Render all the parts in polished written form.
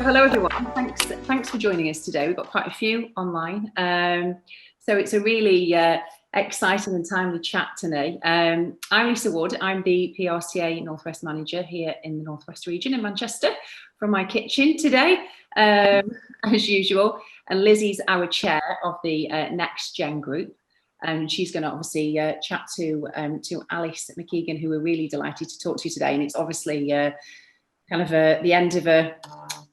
hello everyone. Thanks for joining us today. We've got quite a few online. So it's a really exciting and timely chat today. I'm Lisa Ward. I'm the PRCA North West manager here in the North West region in Manchester from my kitchen today, as usual. And Lizzie's our chair of the NextGen group. And she's going to obviously chat to Alice McKeegan, who we're really delighted to talk to today. And it's obviously kind of the end of a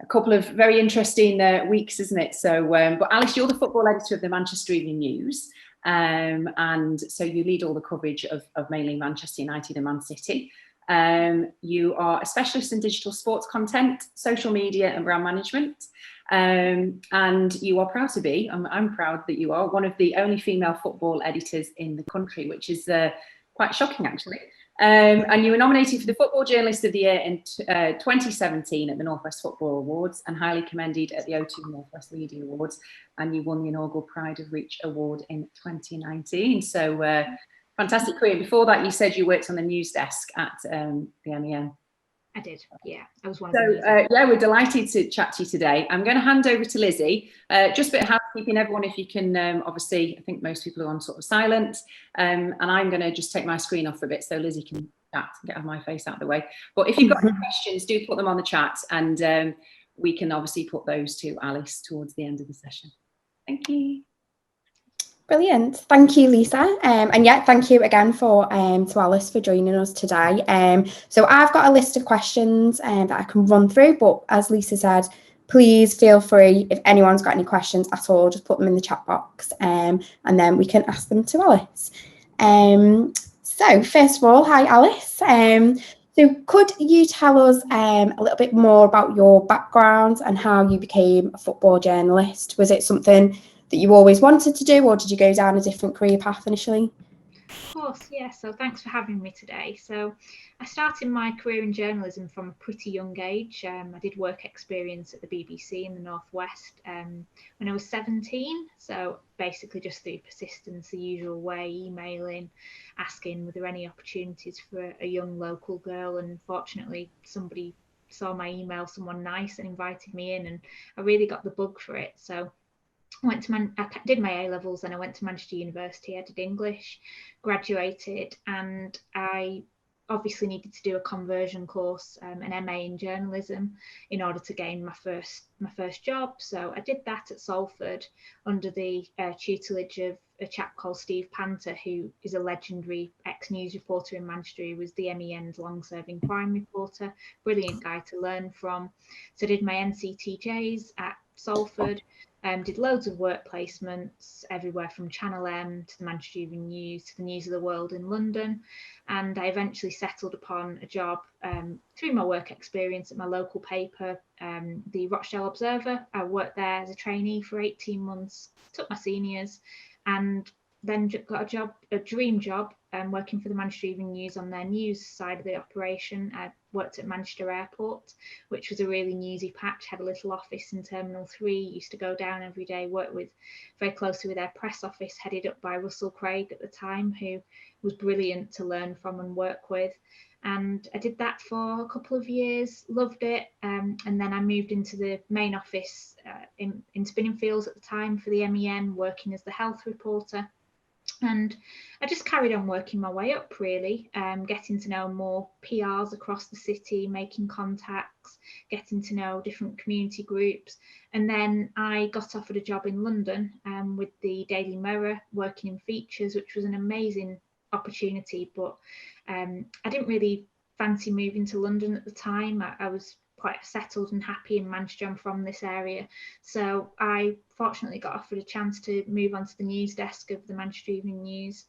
couple of very interesting weeks, isn't it? So, but Alice, you're the football editor of the Manchester Evening News. And so you lead all the coverage of mainly Manchester United and Man City. You are a specialist in digital sports content, social media and brand management. And you are proud to be, I'm proud that you are one of the only female football editors in the country, which is quite shocking actually. And you were nominated for the Football Journalist of the Year in 2017 at the North West Football Awards and highly commended at the O2 North West Media Awards. And you won the inaugural Pride of Reach Award in 2019. So fantastic career. Before that, you said you worked on the news desk at the MEN. I did, yeah. I was one of them. Yeah, we're delighted to chat to you today. I'm going to hand over to Lizzie. Just a bit of housekeeping, everyone, if you can, obviously, I think most people are on sort of silent. And I'm going to just take my screen off for a bit so Lizzie can chat and get my face out of the way. But if you've got any questions, do put them on the chat and we can obviously put those to Alice towards the end of the session. Thank you. Brilliant. Thank you, Lisa. And yeah, thank you again to Alice for joining us today. So I've got a list of questions that I can run through, but as Lisa said, please feel free, if anyone's got any questions at all, just put them in the chat box and then we can ask them to Alice. So first of all, hi Alice. So could you tell us a little bit more about your background and how you became a football journalist? Was it something that you always wanted to do, or did you go down a different career path initially? Of course, yeah. So thanks for having me today. So I started my career in journalism from a pretty young age. I did work experience at the BBC in the North West when I was 17. So basically just through persistence, the usual way, emailing, asking were there any opportunities for a young local girl, and fortunately somebody saw my email, someone nice, and invited me in, and I really got the bug for it. So I did my A-levels, then I went to Manchester University, I did English, graduated, and I obviously needed to do a conversion course, an MA in journalism, in order to gain my first job. So I did that at Salford under the tutelage of a chap called Steve Panter, who is a legendary ex-news reporter in Manchester. He was the MEN's long-serving crime reporter, brilliant guy to learn from. So I did my NCTJs at Salford. Did loads of work placements everywhere from Channel M to the Manchester Evening News to the News of the World in London, and I eventually settled upon a job through my work experience at my local paper, the Rochdale Observer. I worked there as a trainee for 18 months, took my seniors, and then got a dream job working for the Manchester Evening News on their news side of the operation. I worked at Manchester Airport, which was a really newsy patch, had a little office in Terminal 3, used to go down every day, worked very closely with their press office, headed up by Russell Craig at the time, who was brilliant to learn from and work with. And I did that for a couple of years, loved it. And then I moved into the main office in Spinningfields at the time for the MEN, working as the health reporter. And I just carried on working my way up, really, getting to know more PRs across the city, making contacts, getting to know different community groups. And then I got offered a job in London with the Daily Mirror, working in features, which was an amazing opportunity. But I didn't really fancy moving to London at the time. I was quite settled and happy in Manchester. I'm from this area, so I fortunately got offered a chance to move onto the news desk of the Manchester Evening News,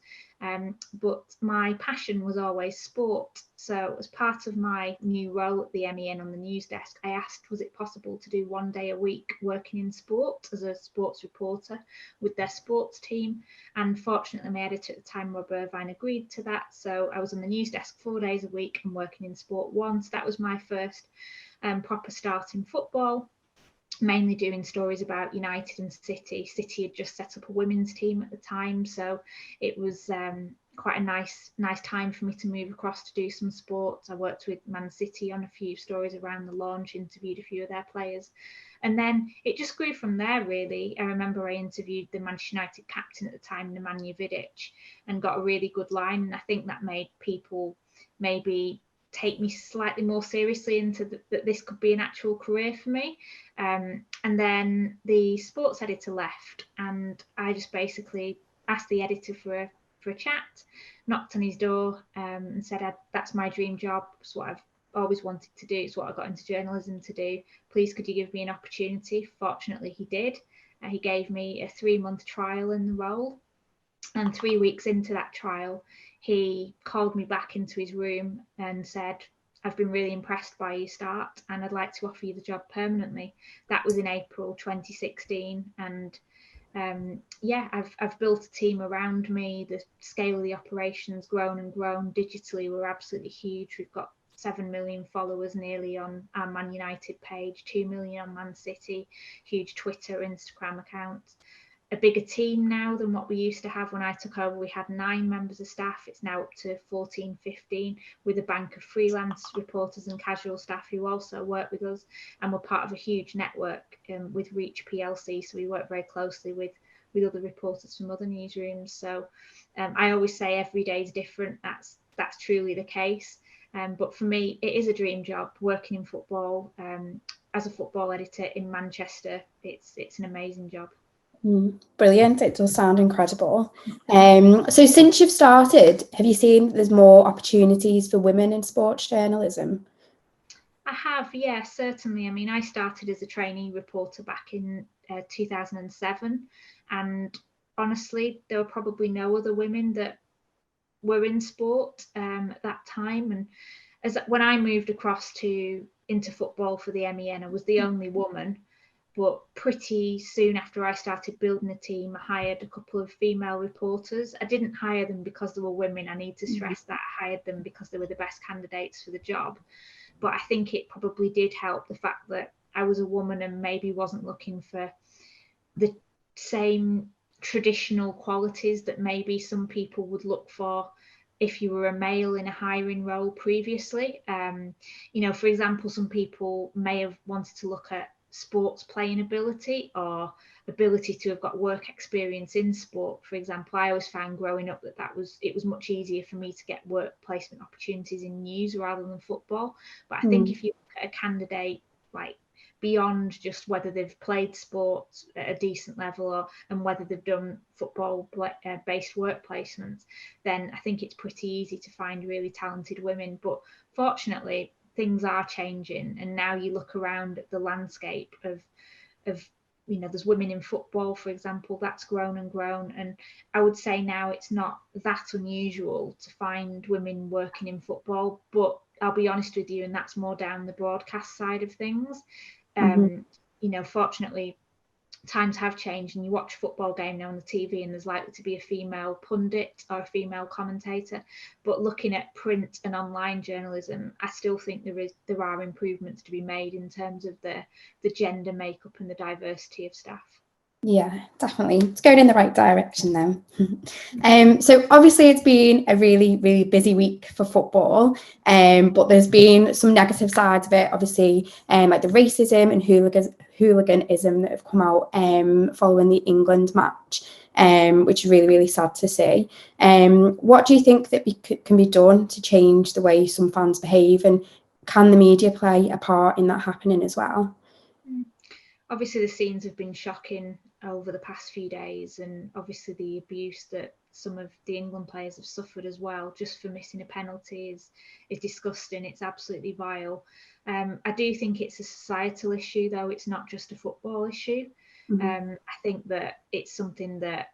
but my passion was always sport. So as part of my new role at the MEN on the news desk, I asked, was it possible to do 1 day a week working in sport as a sports reporter with their sports team? And fortunately my editor at the time, Rob Irvine, agreed to that. So I was on the news desk 4 days a week and working in sport once. That was my first proper start in football, mainly doing stories about United and City. City had just set up a women's team at the time, so it was quite a nice time for me to move across to do some sports. I worked with Man City on a few stories around the launch, interviewed a few of their players, and then it just grew from there, really. I remember I interviewed the Manchester United captain at the time, Nemanja Vidic, and got a really good line, and I think that made people maybe take me slightly more seriously into that this could be an actual career for me. And then the sports editor left, and I just basically asked the editor for a chat, knocked on his door, and said, that's my dream job. It's what I've always wanted to do. It's what I got into journalism to do. Please, could you give me an opportunity? Fortunately, he did. He gave me a 3-month trial in the role. And 3 weeks into that trial, he called me back into his room and said, I've been really impressed by your start, and I'd like to offer you the job permanently. That was in April 2016. And I've built a team around me. The scale of the operation's grown and grown. Digitally, we're absolutely huge. We've got 7 million followers nearly on our Man United page, 2 million on Man City, huge Twitter, Instagram accounts. A bigger team now than what we used to have when I took over. We had 9 members of staff. It's now up to 14, 15, with a bank of freelance reporters and casual staff who also work with us. And we're part of a huge network with Reach PLC. So we work very closely with other reporters from other newsrooms. So I always say every day is different. That's truly the case. But for me, it is a dream job working in football. As a football editor in Manchester, it's an amazing job. Brilliant. It does sound incredible. So since you've started, have you seen there's more opportunities for women in sports journalism? I have, yeah, certainly. I mean, I started as a trainee reporter back in 2007, and honestly, there were probably no other women that were in sport at that time. And when I moved across into football for the MEN, I was the only woman. But pretty soon after I started building a team, I hired a couple of female reporters. I didn't hire them because they were women. I need to stress that. I hired them because they were the best candidates for the job. But I think it probably did help, the fact that I was a woman and maybe wasn't looking for the same traditional qualities that maybe some people would look for if you were a male in a hiring role previously. For example, some people may have wanted to look at sports playing ability or ability to have got work experience in sport. For example, I always found growing up that it was much easier for me to get work placement opportunities in news rather than football. But I think if you look at a candidate like beyond just whether they've played sports at a decent level and whether they've done football based work placements, then I think it's pretty easy to find really talented women. But fortunately, things are changing, and now you look around at the landscape of there's women in football, for example, that's grown and grown, and I would say now it's not that unusual to find women working in football. But I'll be honest with you, and that's more down the broadcast side of things. Fortunately, times have changed, and you watch a football game now on the TV and there's likely to be a female pundit or a female commentator. But looking at print and online journalism, I still think there are improvements to be made in terms of the gender makeup and the diversity of staff. Yeah, definitely. It's going in the right direction now. So obviously it's been a really, really busy week for football, but there's been some negative sides of it, obviously, like the racism and hooliganism that have come out following the England match, which is really, really sad to see. What do you think that can be done to change the way some fans behave, and can the media play a part in that happening as well? Obviously, the scenes have been shocking over the past few days, and obviously the abuse that some of the England players have suffered as well, just for missing a penalty, is disgusting. It's absolutely vile. I do think it's a societal issue, though. It's not just a football issue. I think that it's something that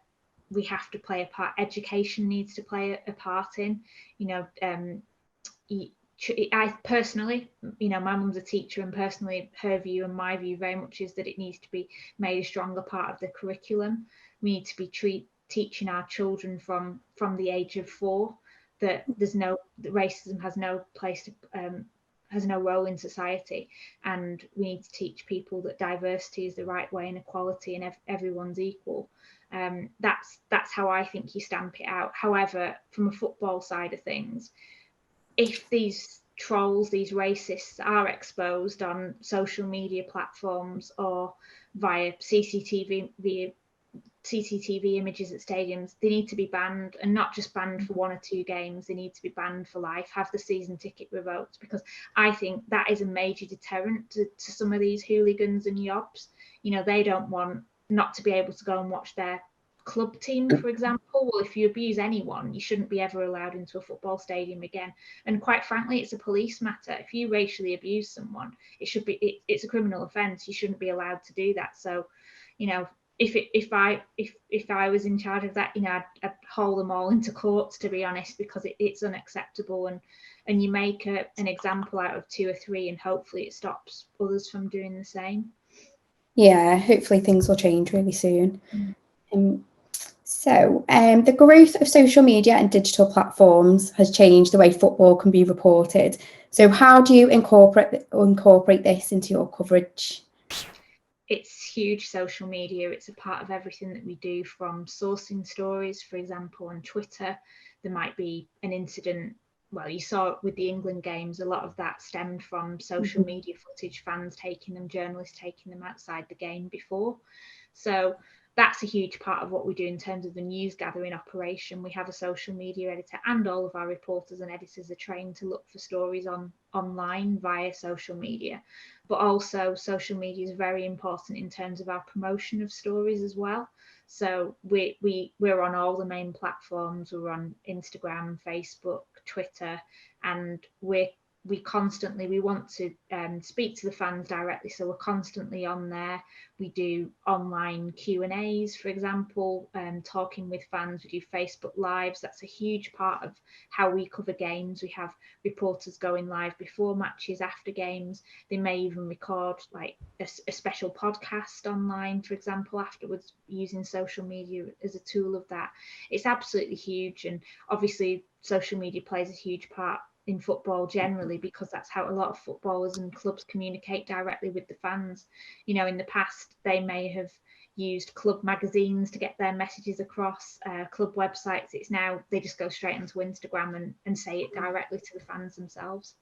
we have to play a part. Education needs to play a part in. I personally, my mum's a teacher, and personally her view and my view very much is that it needs to be made a stronger part of the curriculum. We need to be teaching our children from the age of 4 that that racism has no place to has no role in society, and we need to teach people that diversity is the right way and equality and everyone's equal. That's how I think you stamp it out. However, from a football side of things, if these trolls, these racists are exposed on social media platforms or via CCTV images at stadiums, they need to be banned, and not just banned for 1 or 2 games. They need to be banned for life, have the season ticket revoked, because I think that is a major deterrent to some of these hooligans and yobs. You know, they don't want not to be able to go and watch their club team, for example. Well, if you abuse anyone, you shouldn't be ever allowed into a football stadium again. And quite frankly, it's a police matter. If you racially abuse someone, it's a criminal offence. You shouldn't be allowed to do that. So, you know, if I was in charge of that, you know, I'd haul them all into court, to be honest, because it's unacceptable. And you make an example out of 2 or 3, and hopefully it stops others from doing the same. Yeah, hopefully things will change really soon. So the growth of social media and digital platforms has changed the way football can be reported. So how do you incorporate this into your coverage? It's huge, social media. It's a part of everything that we do, from sourcing stories, for example, on Twitter. There might be an incident. Well, you saw it with the England games. A lot of that stemmed from social media footage, fans taking them, journalists taking them outside the game before. So that's a huge part of what we do in terms of the news gathering operation. We have a social media editor, and all of our reporters and editors are trained to look for stories online via social media. But also social media is very important in terms of our promotion of stories as well. So we're on all the main platforms. We're on Instagram, Facebook, Twitter, and we want to speak to the fans directly, so we're constantly on there. We do online Q&As, for example, talking with fans. We do Facebook Lives. That's a huge part of how we cover games. We have reporters going live before matches, after games. They may even record like a special podcast online, for example, afterwards, using social media as a tool of that. It's absolutely huge, and obviously social media plays a huge part in football generally, because that's how a lot of footballers and clubs communicate directly with the fans. You know, in the past they may have used club magazines to get their messages across, club websites. It's now they just go straight onto Instagram and say it directly to the fans themselves.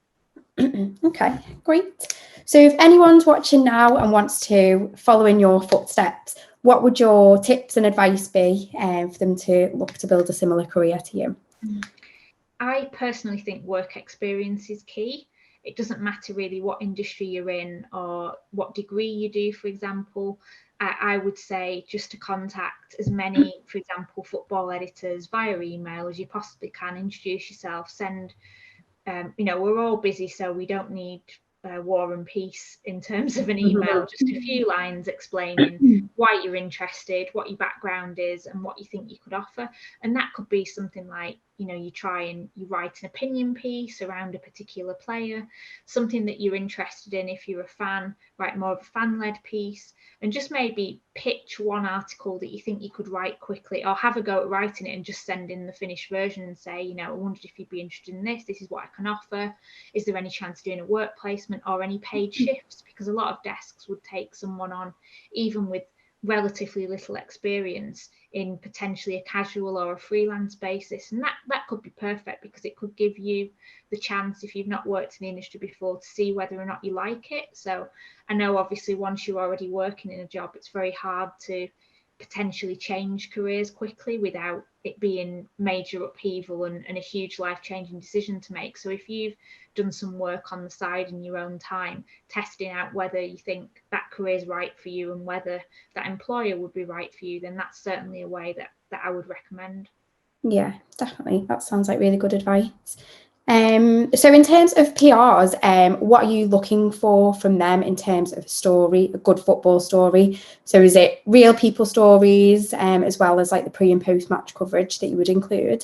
Okay, great. So if anyone's watching now and wants to follow in your footsteps, what would your tips and advice be for them to look to build a similar career to you? I personally think work experience is key. It doesn't matter really what industry you're in or what degree you do, for example. I would say just to contact as many, for example, football editors via email as you possibly can. Introduce yourself, send, you know, we're all busy, so we don't need war and peace in terms of an email. Just a few lines explaining why you're interested, what your background is, and what you think you could offer. And that could be something like, you know, you write an opinion piece around a particular player, something that you're interested in. If you're a fan, write more of a fan-led piece, and just maybe pitch one article that you think you could write quickly, or have a go at writing it and just send in the finished version and say, you know, I wondered if you'd be interested in this. This is what I can offer. Is there any chance of doing a work placement or any paid shifts? Because a lot of desks would take someone on, even with relatively little experience, in potentially a casual or a freelance basis. And that could be perfect, because it could give you the chance, if you've not worked in the industry before, to see whether or not you like it. So I know obviously once you're already working in a job, it's very hard to potentially change careers quickly without it being major upheaval and a huge life-changing decision to make. So if you've done some work on the side in your own time, testing out whether you think that career is right for you and whether that employer would be right for you, then that's certainly a way that I would recommend. Yeah, definitely. That sounds like really good advice. So in terms of PRs, what are you looking for from them in terms of a story, a good football story? So is it real people stories, as well as like the pre and post match coverage that you would include?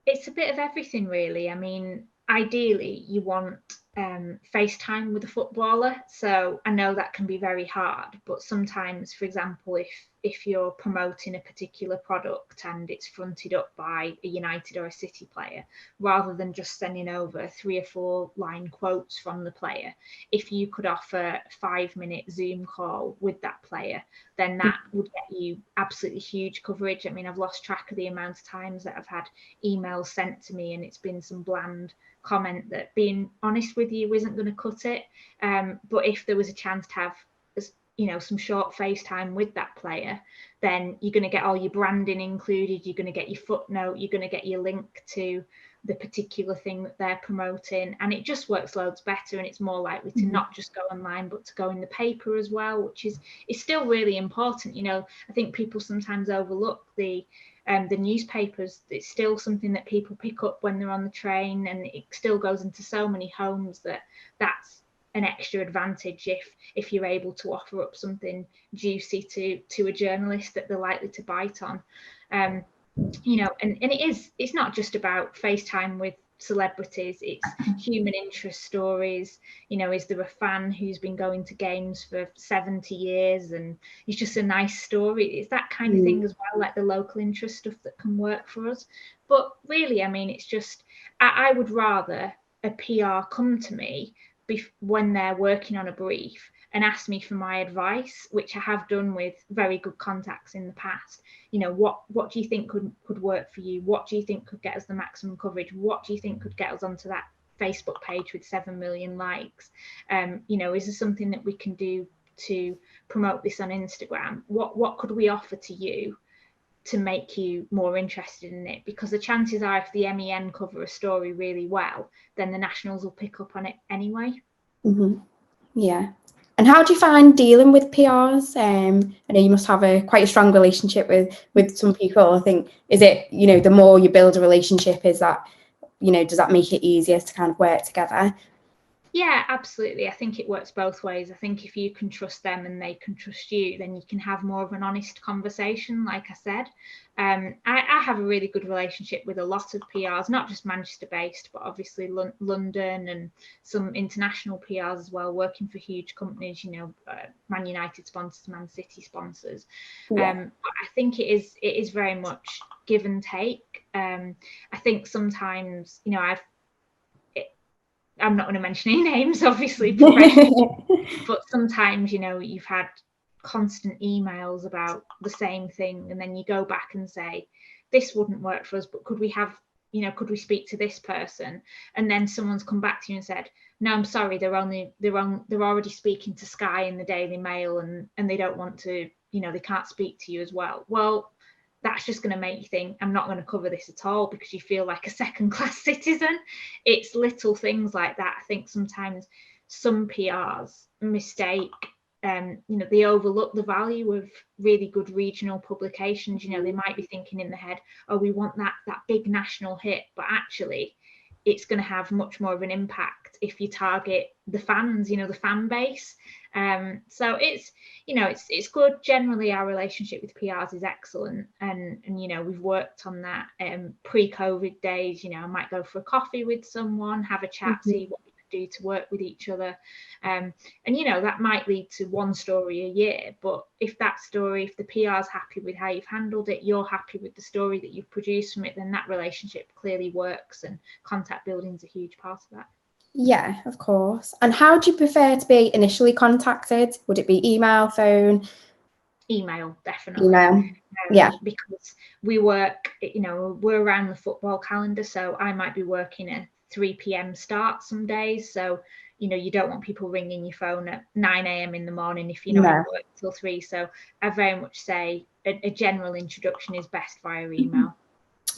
It's a bit of everything, really. I mean, ideally you want FaceTime with a footballer. So I know that can be very hard, but sometimes, for example, if if you're promoting a particular product and it's fronted up by a United or a City player, rather than just sending over 3 or 4 line quotes from the player, if you could offer a 5-minute Zoom call with that player, then that would get you absolutely huge coverage. I mean, I've lost track of the amount of times that I've had emails sent to me and it's been some bland comment that, being honest with you, isn't going to cut it. But if there was a chance to have, you know, some short FaceTime with that player, then you're going to get all your branding included, you're going to get your footnote, you're going to get your link to the particular thing that they're promoting, and it just works loads better, and it's more likely to not just go online but to go in the paper as well, which is still really important. You know, I think people sometimes overlook the newspapers. It's still something that people pick up when they're on the train, and it still goes into so many homes that's an extra advantage if you're able to offer up something juicy to a journalist that they're likely to bite on. You know, and it's not just about FaceTime with celebrities, it's human interest stories. You know, is there a fan who's been going to games for 70 years and it's just a nice story? It's that kind of thing as well, like the local interest stuff that can work for us. But really, I mean, it's just, I would rather a PR come to me when they're working on a brief and ask me for my advice, which I have done with very good contacts in the past. You know, what do you think could work for you? What do you think could get us the maximum coverage? What do you think could get us onto that Facebook page with 7 million likes? You know, is there something that we can do to promote this on Instagram? What could we offer to you to make you more interested in it? Because the chances are, if the MEN cover a story really well, then the Nationals will pick up on it anyway. Yeah. And how do you find dealing with PRs? I know you must have quite a strong relationship with some people. I think, is it, you know, the more you build a relationship, is that, you know, does that make it easier to kind of work together? Yeah, absolutely. I think it works both ways. I think if you can trust them and they can trust you, then you can have more of an honest conversation, like I said. I have a really good relationship with a lot of PRs, not just Manchester-based, but obviously London and some international PRs as well, working for huge companies, you know, Man United sponsors, Man City sponsors. But I think it is very much give and take. I think sometimes, you know, I'm not going to mention any names, obviously, but sometimes, you know, you've had constant emails about the same thing, and then you go back and say, this wouldn't work for us, but could we speak to this person? And then someone's come back to you and said, no, I'm sorry, they're already speaking to Sky in the Daily Mail, and they don't want to, you know, they can't speak to you as well. Well, that's just going to make you think, I'm not going to cover this at all, because you feel like a second-class citizen. It's little things like that. I think sometimes some PRs mistake, you know, they overlook the value of really good regional publications. You know, they might be thinking in their head, oh, we want that big national hit, but actually it's going to have much more of an impact if you target the fans, you know, the fan base. So it's, you know, it's good. Generally, our relationship with PRs is excellent, and you know, we've worked on that pre-COVID days. You know, I might go for a coffee with someone, have a chat, see what we could do to work with each other, and you know, that might lead to one story a year. But if the PR's happy with how you've handled it, you're happy with the story that you've produced from it, then that relationship clearly works, and contact building is a huge part of that. Yeah, of course. And how do you prefer to be initially contacted? Would it be email, phone? Email, definitely. Email. Yeah. Because we work, you know, we're around the football calendar, so I might be working at 3 p.m. start some days. So, you know, you don't want people ringing your phone at 9 a.m. in the morning if you're not in work till 3. So I very much say a general introduction is best via email.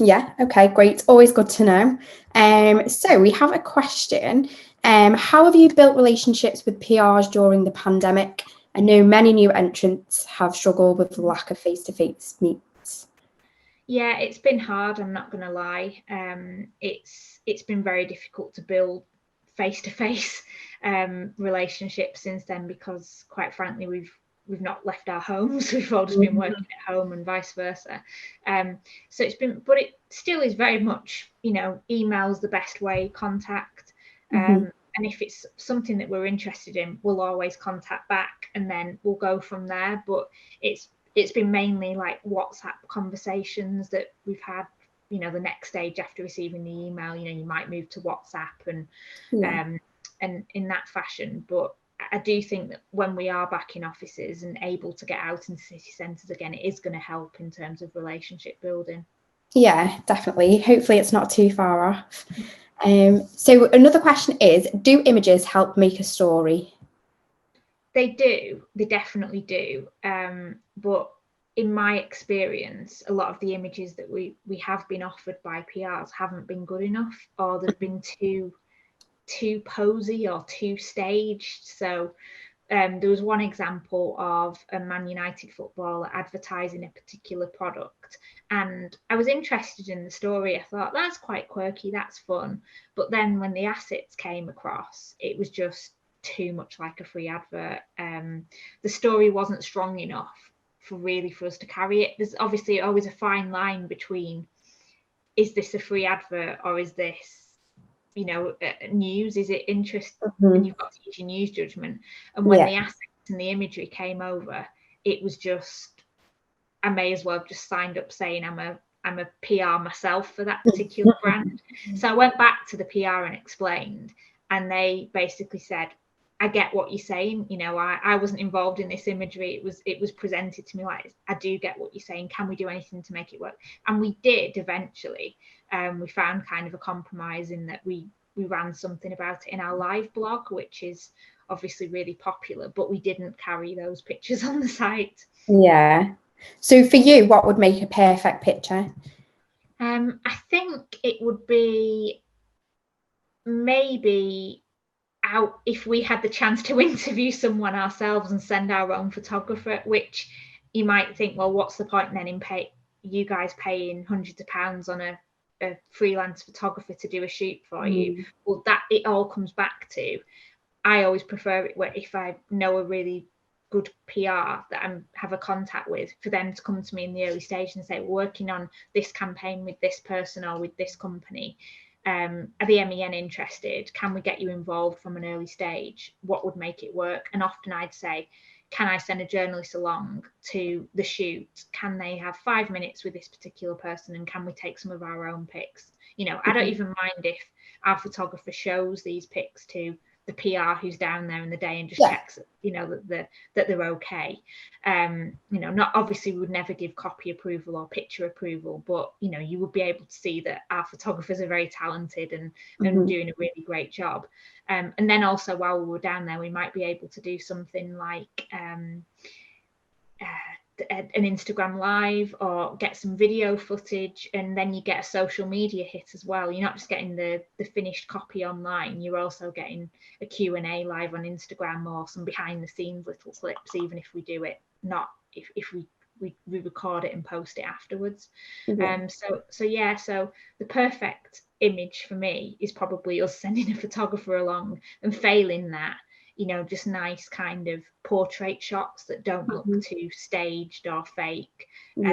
Yeah, okay, great. Always good to know. So we have a question. How have you built relationships with PRs during the pandemic? I know many new entrants have struggled with the lack of face-to-face meets. Yeah, it's been hard, I'm not going to lie. It's been very difficult to build face-to-face relationships since then, because quite frankly, we've not left our homes. We've all just been working at home and vice versa. So it's been, but it still is very much, you know, email's the best way, contact. And if it's something that we're interested in, we'll always contact back, and then we'll go from there. But it's it's been mainly like WhatsApp conversations that we've had. You know, the next stage after receiving the email, you know, you might move to WhatsApp and in that fashion. But I do think that when we are back in offices and able to get out into city centres again, it is going to help in terms of relationship building. Yeah, definitely. Hopefully it's not too far off. So another question is, do images help make a story? They do. They definitely do. But in my experience, a lot of the images that we have been offered by PRs haven't been good enough, or they've been too posy or too staged. So there was one example of a Man United footballer advertising a particular product, and I was interested in the story. I thought, that's quite quirky, that's fun. But then when the assets came across, it was just too much like a free advert. The story wasn't strong enough for us to carry it. There's obviously always a fine line between, is this a free advert or is this, you know, news? Is it interest? And you've got to use your news judgment. And when the assets and the imagery came over, it was just, I may as well have just signed up saying I'm a PR myself for that particular brand. So I went back to the PR and explained, and they basically said, I get what you're saying. You know, I wasn't involved in this imagery. It was presented to me like, I do get what you're saying. Can we do anything to make it work? And we did eventually. We found kind of a compromise in that we ran something about it in our live blog, which is obviously really popular, but we didn't carry those pictures on the site. Yeah. So for you, what would make a perfect picture? I think it would be maybe out if we had the chance to interview someone ourselves and send our own photographer, which you might think, well, what's the point then in you guys paying hundreds of pounds on a freelance photographer to do a shoot for you? Well, that it all comes back to, I always prefer it where if I know a really good PR that I have a contact with, for them to come to me in the early stage and say, we're working on this campaign with this person or with this company. Are the MEN interested? Can we get you involved from an early stage? What would make it work? And often I'd say, can I send a journalist along to the shoot? Can they have 5 minutes with this particular person? And can we take some of our own pics? You know, I don't even mind if our photographer shows these pics to the PR who's down there in the day and just checks, you know, that they're okay. You know, not obviously we would never give copy approval or picture approval, but you know, you would be able to see that our photographers are very talented and doing a really great job. And then also while we were down there, we might be able to do something like an Instagram live or get some video footage, and then you get a social media hit as well. You're not just getting the finished copy online, you're also getting a Q&A live on Instagram or some behind the scenes little clips, even if we do it not if we record it and post it afterwards. So the perfect image for me is probably us sending a photographer along, and failing that, you know, just nice kind of portrait shots that don't look too staged or fake, you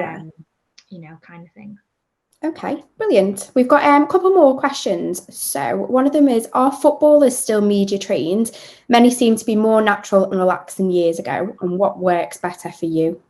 know, kind of thing. Okay, brilliant. We've got a couple more questions. So one of them is, are footballers still media trained? Many seem to be more natural and relaxed than years ago. And what works better for you?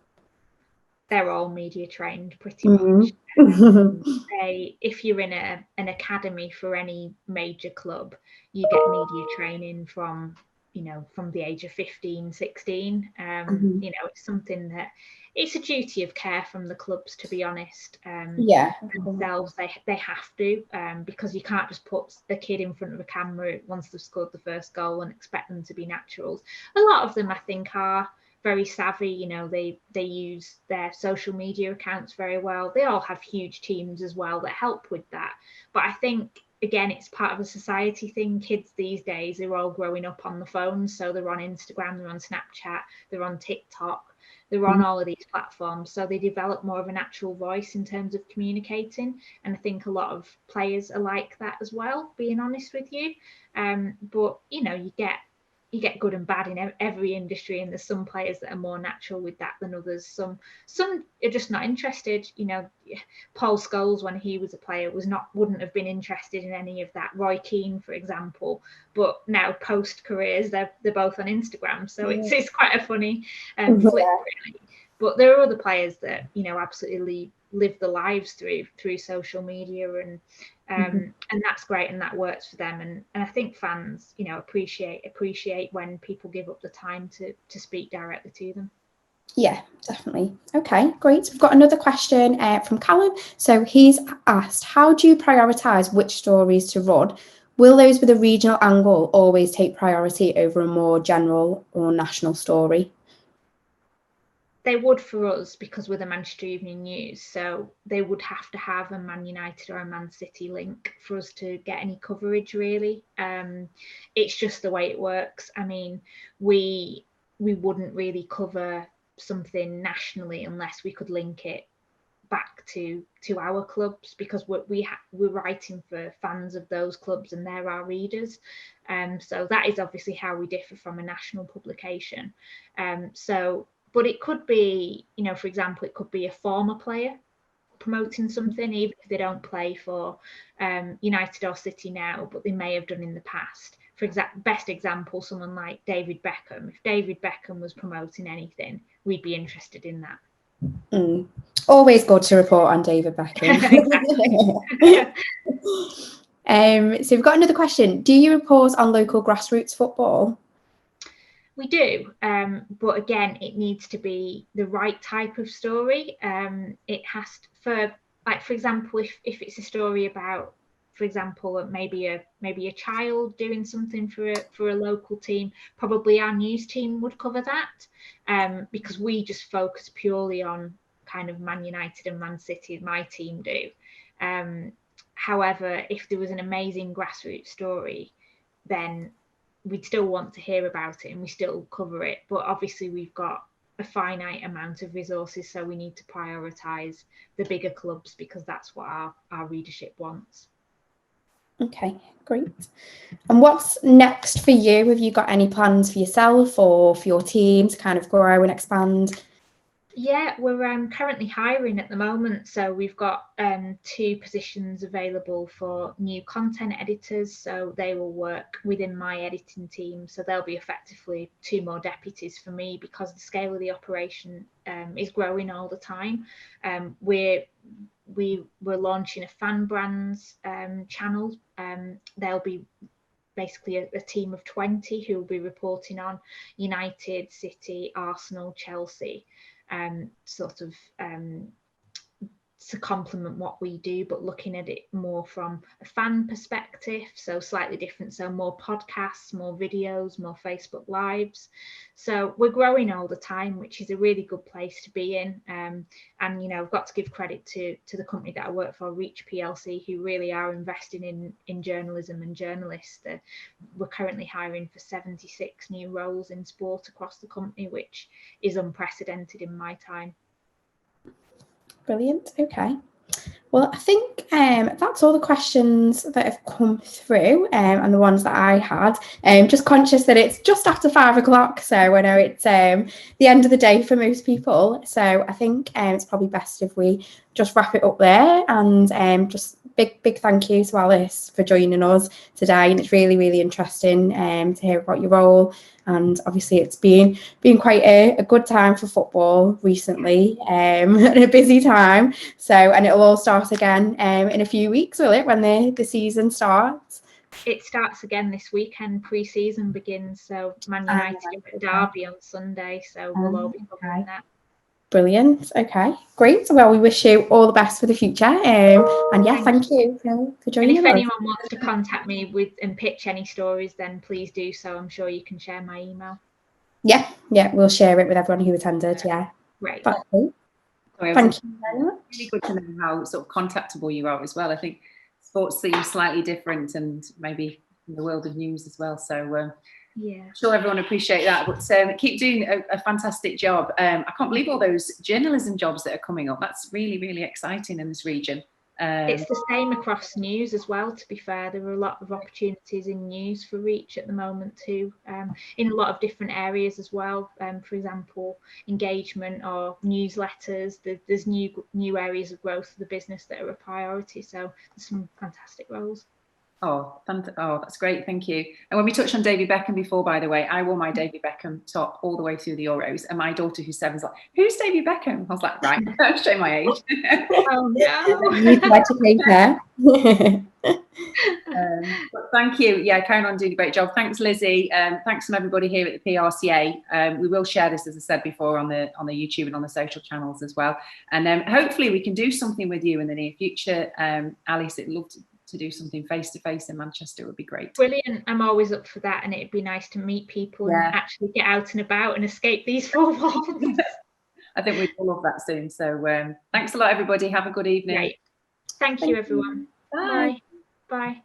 They're all media trained pretty much. If you're in an academy for any major club, you get media training from the age of 15, 16. You know, it's something that it's a duty of care from the clubs, to be honest. Themselves, they have to, because you can't just put the kid in front of a camera once they've scored the first goal and expect them to be naturals. A lot of them, I think, are very savvy. You know, they use their social media accounts very well. They all have huge teams as well that help with that. But I think, again, it's part of a society thing. Kids these days are all growing up on the phones, so they're on Instagram, they're on Snapchat, they're on TikTok, they're on all of these platforms, so they develop more of a natural voice in terms of communicating. And I think a lot of players are like that as well, being honest with you. But you know, you get good and bad in every industry, and there's some players that are more natural with that than others. Some are just not interested. You know, Paul Scholes, when he was a player, wouldn't have been interested in any of that. Roy Keane, for example, but now post careers, they're both on Instagram, so it's quite a funny flip, really. But there are other players that, you know, absolutely live their lives through social media, and that's great, and that works for them. And I think fans, you know, appreciate when people give up the time to speak directly to them. Yeah, definitely. Okay, great. We've got another question from Callum. So he's asked, how do you prioritise which stories to run? Will those with a regional angle always take priority over a more general or national story? They would for us, because we're the Manchester Evening News, so they would have to have a Man United or a Man City link for us to get any coverage, really. It's just the way it works. I mean, we wouldn't really cover something nationally unless we could link it back to our clubs, because we're writing for fans of those clubs and they're our readers. So that is obviously how we differ from a national publication. But it could be, you know, for example, it could be a former player promoting something, even if they don't play for United or City now, but they may have done in the past. For best example, someone like David Beckham. If David Beckham was promoting anything, we'd be interested in that. Always good to report on David Beckham. So we've got another question. Do you report on local grassroots football? We do, but again, it needs to be the right type of story. It has to, for example, if it's a story about, for example, maybe a child doing something for a local team, probably our news team would cover that, because we just focus purely on kind of Man United and Man City. My team do. However, if there was an amazing grassroots story, then we'd still want to hear about it and we still cover it. But obviously we've got a finite amount of resources, so we need to prioritise the bigger clubs, because that's what our readership wants. Okay, great. And what's next for you? Have you got any plans for yourself or for your team to kind of grow and expand? Yeah, we're currently hiring at the moment. So we've got 2 positions available for new content editors. So they will work within my editing team. So there'll be effectively 2 more deputies for me, because the scale of the operation is growing all the time. We're launching a fan brands channel. There'll be basically a team of 20 who will be reporting on United, City, Arsenal, Chelsea. To complement what we do, but looking at it more from a fan perspective, so slightly different, so more podcasts, more videos, more Facebook lives. So we're growing all the time, which is a really good place to be in. And you know, I've got to give credit to the company that I work for, Reach PLC, who really are investing in journalism and journalists. We're currently hiring for 76 new roles in sport across the company, which is unprecedented in my time. Brilliant. Okay. Well, I think that's all the questions that have come through, and the ones that I had. Just conscious that it's just after 5 o'clock, so I know it's the end of the day for most people. So I think it's probably best if we just wrap it up there, and just big thank you to Alice for joining us today. And it's really, really interesting to hear about your role. And obviously it's been quite a good time for football recently, and a busy time. So, and it'll all start again in a few weeks, will it, when the season starts? It starts again this weekend. Pre-season begins. So Man United at Derby on Sunday. So we'll all be covering that. Brilliant. Okay, great. Well, we wish you all the best for the future. And yeah, thank you for joining us. And if anyone wants to contact me and pitch any stories, then please do so. I'm sure you can share my email. Yeah, we'll share it with everyone who attended. Yeah. Great. Thank you very much. Really good to know how sort of contactable you are as well. I think sports seems slightly different, and maybe in the world of news as well. So yeah, I'm sure everyone appreciate that. But keep doing a fantastic job. I can't believe all those journalism jobs that are coming up. That's really, really exciting in this region. It's the same across news as well, to be fair. There are a lot of opportunities in news for Reach at the moment too, in a lot of different areas as well. For example, engagement or newsletters. There's new areas of growth for the business that are a priority. So there's some fantastic roles. Oh, that's great. Thank you. And when we touched on David Beckham before, by the way, I wore my David Beckham top all the way through the Euros. And my daughter, who's 7, is like, who's David Beckham? I was like, right, I'll show my age. Oh, no. You need to educate her. But thank you. Yeah, Karen on doing a great job. Thanks, Lizzie. Thanks from everybody here at the PRCA. We will share this, as I said before, on the YouTube and on the social channels as well. And hopefully we can do something with you in the near future. Alice, I'd love to do something face-to-face in Manchester. Would be great. Brilliant. I'm always up for that, and it'd be nice to meet people and actually get out and about and escape these 4 walls. I think we'd all love that soon. So thanks a lot, everybody. Have a good evening. Great. Thank you, everyone. Bye. Bye.